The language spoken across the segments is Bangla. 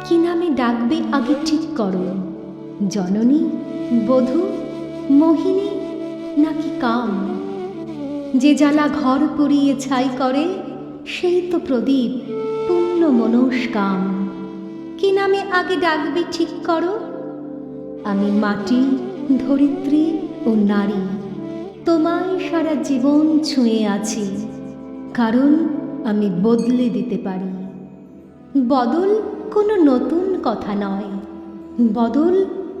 কি নামে ডাকবে আগে ঠিক করো, জননী, বধূ, মোহিনী নাকি কাম? যে জ্বালা ঘর পুড়িয়ে ছাই করে, সেই তো প্রদীপ পূর্ণ মনস্কাম। কি নামে আগে ডাকবে ঠিক করো। আমি মাটি, ধরিত্রী ও নারী, তোমায় সারা জীবন ছুঁয়ে আছি, কারণ আমি বদলে দিতে পারি। বদল কোনো নতুন কথা নয়, বদল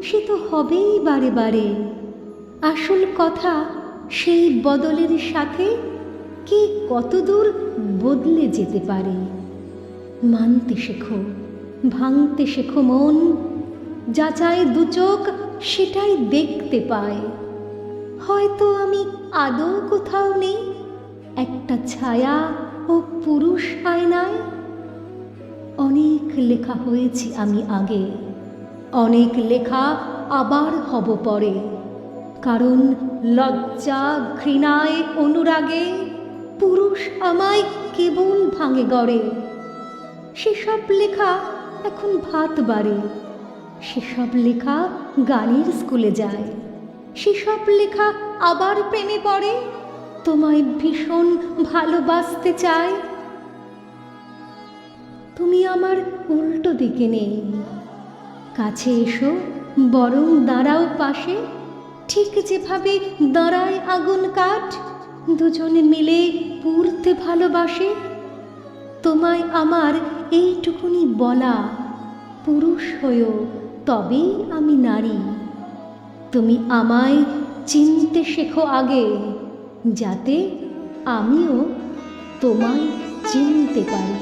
সে তো হবেই বারে বারে। আসল কথা সেই বদলের সাথে কে কতদূর বদলে যেতে পারে। মানতে শেখো, ভাঙতে শেখো মন, যা চায় দু চোখ সেটাই দেখতে পায়। হয়তো আমি আদৌ কোথাও নেই, একটা ছায়া ও পুরুষ আয়নায়। অনেক লেখা হয়েছি আমি আগে, অনেক লেখা আবার হব পরে, কারণ লজ্জা, ঘৃণায়, অনুরাগে পুরুষ আমায় কেবল ভাঙে গড়ে। সেসব লেখা এখন ভাত বাড়ে, সেসব লেখা গানের স্কুলে যায়, সেসব লেখা আবার প্রেমে পড়ে, তোমায় ভীষণ ভালোবাসতে চায়। তুমি আমার উল্টো দিকে নেই, কাছে এসো, বরং দাঁড়াও পাশে, ঠিক যেভাবে দাঁড়ায় আগুন কাঠ, দুজনে মিলে পুড়তে ভালোবাসে। তোমায় আমার এইটুকুনি বলা, পুরুষ হয়েও তবেই আমি নারী। তুমি আমায় চিনতে শেখো আগে, যাতে আমিও তোমায় চিনতে পারি।